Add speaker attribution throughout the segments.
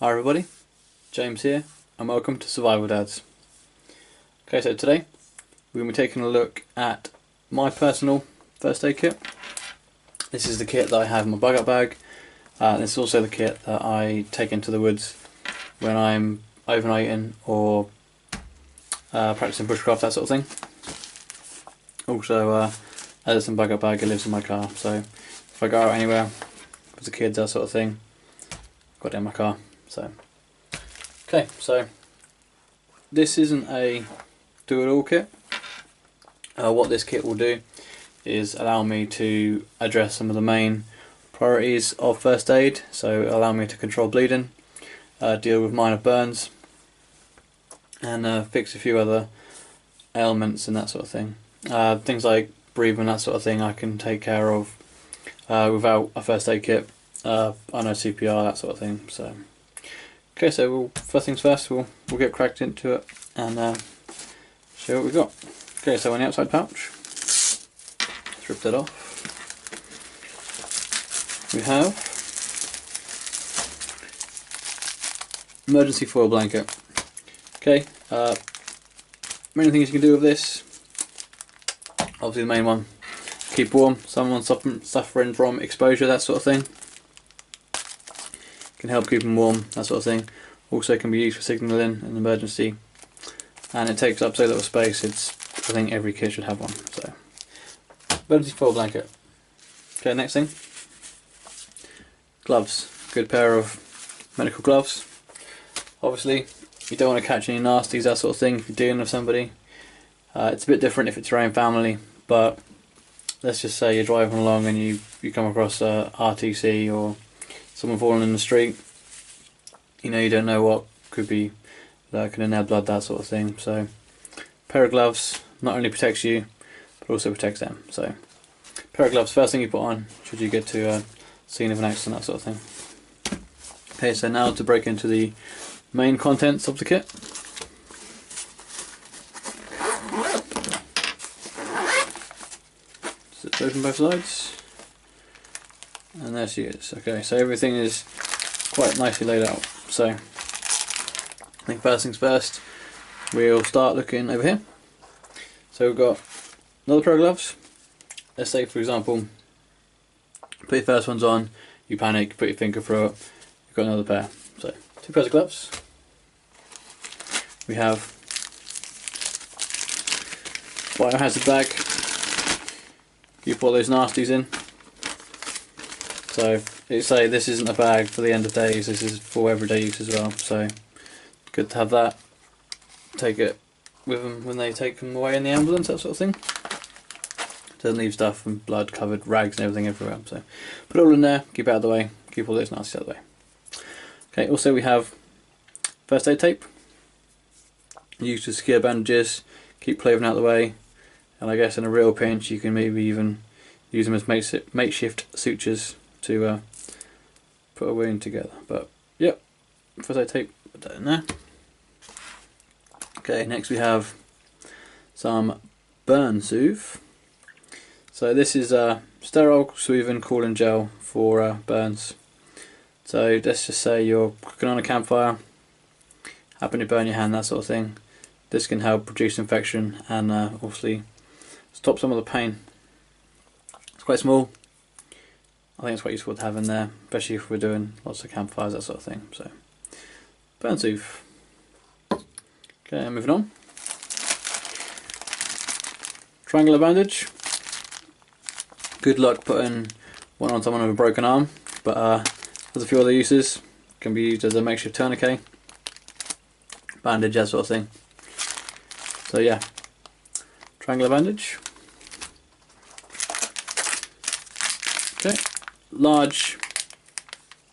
Speaker 1: Hi everybody, James here and welcome to Survival Dads. Okay, so today we're going to be taking a look at my personal first aid kit. This is the kit that I have in my bug out bag. This is also the kit that I take into the woods when I'm overnighting or practicing bushcraft, that sort of thing. Also, as it's in bug out bag, it lives in my car, so if I go out anywhere with the kids, that sort of thing, I've got it in my car. Okay, so this isn't a do-it-all kit. What this kit will do is allow me to address some of the main priorities of first aid. So allow me to control bleeding, deal with minor burns, and fix a few other ailments and that sort of thing. Things like breathing, that sort of thing, I can take care of without a first aid kit. I know CPR, that sort of thing. So. Okay, so first things first, we'll get cracked into it and show what we've got. Okay, so on the outside pouch, let's rip that off. We have emergency foil blanket. Okay, many things you can do with this. Obviously the main one, keep warm. Someone suffering from exposure, that sort of thing. Can help keep them warm, that sort of thing. Also can be used for signalling an emergency, and it takes up so little space. I think every kid should have one. So, emergency foil blanket. Okay, next thing, gloves. Good pair of medical gloves. Obviously, you don't want to catch any nasties, that sort of thing. If you're dealing with somebody, it's a bit different if it's your own family. But let's just say you're driving along and you come across a RTC or someone falling in the street, you don't know what could be lurking in their blood, that sort of thing. So a pair of gloves not only protects you but also protects them. So pair of gloves, first thing you put on should you get to a scene of an accident, that sort of thing. Okay, so now to break into the main contents of the kit. Zip open both sides. And there she is. Okay, so everything is quite nicely laid out. So I think first things first, we'll start looking over here. So we've got another pair of gloves. Let's say, for example, put your first ones on, you panic, put your finger through it, you've got another pair. So two pairs of gloves. We have biohazard bag. You put those nasties in. So this isn't a bag for the end of days, this is for everyday use as well, so good to have that. Take it with them when they take them away in the ambulance, that sort of thing. Doesn't leave stuff and blood covered rags and everything everywhere, so put it all in there, keep it out of the way, keep all those nasties out of the way. Okay, also we have first aid tape, used to secure bandages, keep clothing out of the way, and I guess in a real pinch you can maybe even use them as makeshift sutures to put a wound together. But yep, first aid tape, put that in there. Okay, next we have some burn soothe. So this is a sterile soothing cooling gel for burns. So let's just say you're cooking on a campfire, happen to burn your hand, that sort of thing. This can help reduce infection and obviously stop some of the pain. It's quite small. I think it's quite useful to have in there, especially if we're doing lots of campfires, that sort of thing. So, burn soothe. Okay, moving on. Triangular bandage. Good luck putting one on someone with a broken arm, but there's a few other uses. Can be used as a makeshift tourniquet, bandage, that sort of thing. So yeah, triangular bandage. Okay. Large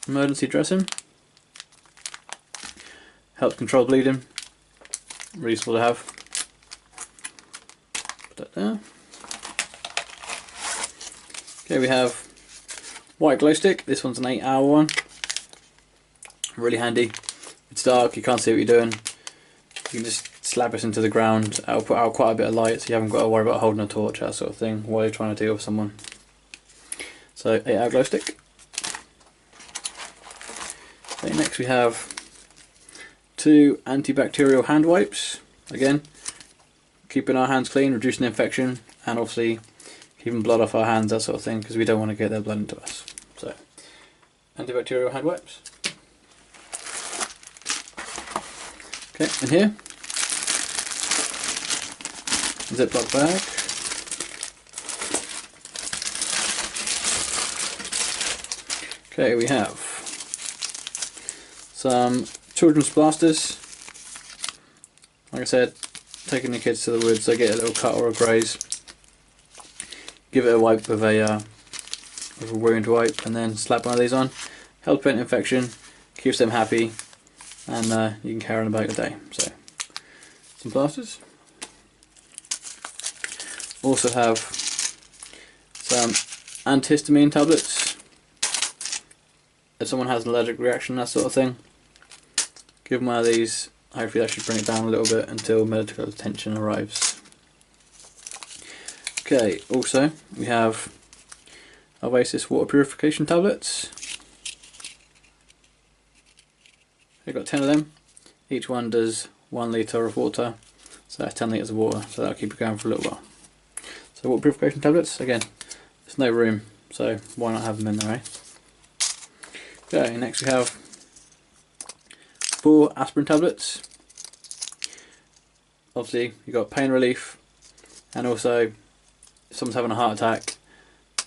Speaker 1: emergency dressing, helps control bleeding, really useful to have. Put that there. Okay, we have white glow stick. This one's an 8-hour one, really handy. It's dark, you can't see what you're doing, you can just slap this into the ground. It'll put out quite a bit of light, so you haven't got to worry about holding a torch, that sort of thing, while you're trying to deal with someone. So 8-hour glow stick. Okay, next we have 2 antibacterial hand wipes. Again, keeping our hands clean, reducing infection, and obviously keeping blood off our hands, that sort of thing, because we don't want to get their blood into us. So, antibacterial hand wipes. Okay, in here, Ziploc bag. Okay, we have some children's plasters. Like I said, taking the kids to the woods, they get a little cut or a graze. Give it a wipe with a wound wipe, and then slap one of these on. Helps prevent infection, keeps them happy, and you can carry on about your day. So, some plasters. Also have some antihistamine tablets. If someone has an allergic reaction, that sort of thing, give them one of these. Hopefully that should bring it down a little bit until medical attention arrives. Okay, also we have Oasis water purification tablets. We've got 10 of them. Each one does 1 litre of water, so that's 10 litres of water, so that'll keep it going for a little while. So water purification tablets, again, there's no room, so why not have them in there, eh? Okay, next we have 4 aspirin tablets. Obviously you've got pain relief, and also if someone's having a heart attack,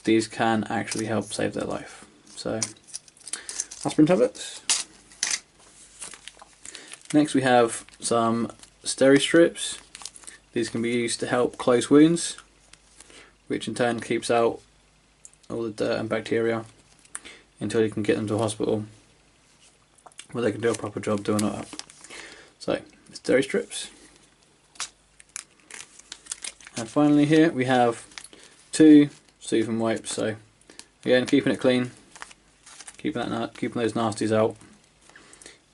Speaker 1: these can actually help save their life. So, aspirin tablets. Next we have some Steri-Strips. These can be used to help close wounds, which in turn keeps out all the dirt and bacteria until you can get them to a hospital where they can do a proper job doing it up. So, Steri-Strips. And finally here we have 2 soothing wipes. So again, keeping it clean, keeping those nasties out,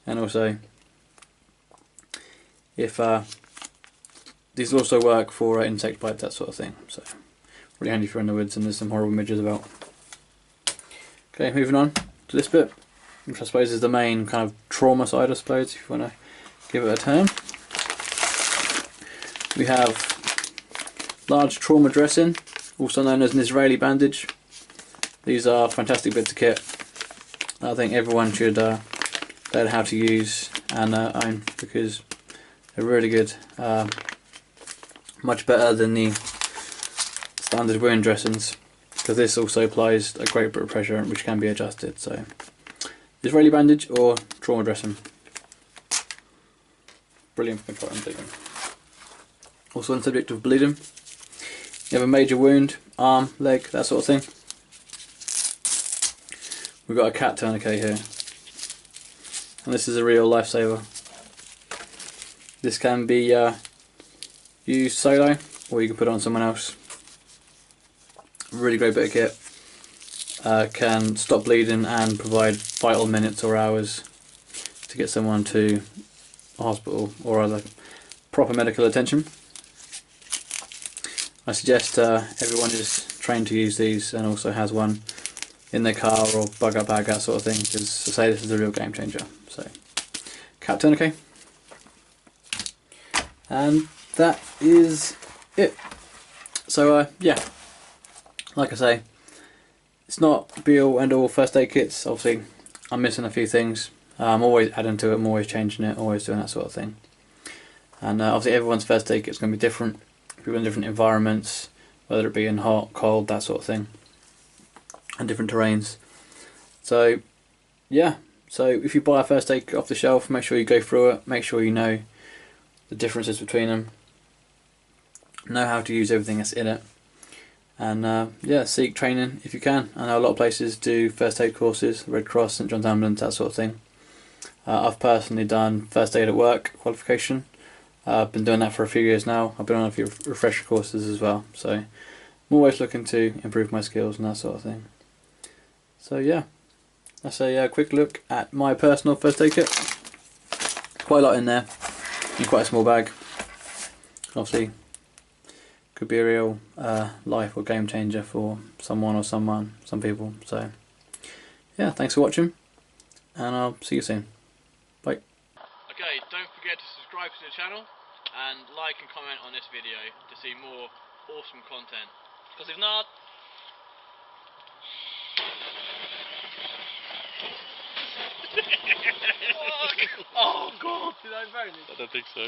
Speaker 1: and also if these also work for insect bites, that sort of thing. So really handy if you're in the woods and there's some horrible midges about. Okay, moving on to this bit, which I suppose is the main kind of trauma side, I suppose, if you want to give it a term. We have large trauma dressing, also known as an Israeli bandage. These are fantastic bits of kit. I think everyone should learn how to use and own, because they're really good. Much better than the standard wound dressings, because this also applies a great bit of pressure which can be adjusted. So, Israeli bandage or trauma dressing. Brilliant for controlling bleeding. Also on the subject of bleeding, you have a major wound, arm, leg, that sort of thing. We've got a cat tourniquet here, and this is a real lifesaver. This can be used solo, or you can put it on someone else. Really great bit of kit. Can stop bleeding and provide vital minutes or hours to get someone to a hospital or other proper medical attention. I suggest everyone is trained to use these and also has one in their car or bug up bag, that sort of thing, because I say this is a real game changer. So, cat tourniquet. And that is it. So yeah, like I say, it's not be all end all first aid kits. Obviously I'm missing a few things. I'm always adding to it, I'm always changing it, always doing that sort of thing. And obviously everyone's first aid kit is going to be different. People in different environments, whether it be in hot, cold, that sort of thing, and different terrains. So yeah, so if you buy a first aid kit off the shelf, make sure you go through it, make sure you know the differences between them, know how to use everything that's in it, and yeah, seek training if you can. I know a lot of places do first aid courses, Red Cross, St John's Ambulance, that sort of thing. I've personally done first aid at work qualification. I've been doing that for a few years now. I've been on a few refresher courses as well, so I'm always looking to improve my skills and that sort of thing. So yeah, that's a quick look at my personal first aid kit. Quite a lot in there, in quite a small bag. Obviously, could be a real life or game changer for someone or some people. So yeah, thanks for watching, and I'll see you soon. Bye.
Speaker 2: Okay, don't
Speaker 1: subscribe to the channel and like and comment on this video to see more awesome content.
Speaker 2: Because if not...
Speaker 1: Oh god, did I burn it?
Speaker 2: I don't think so.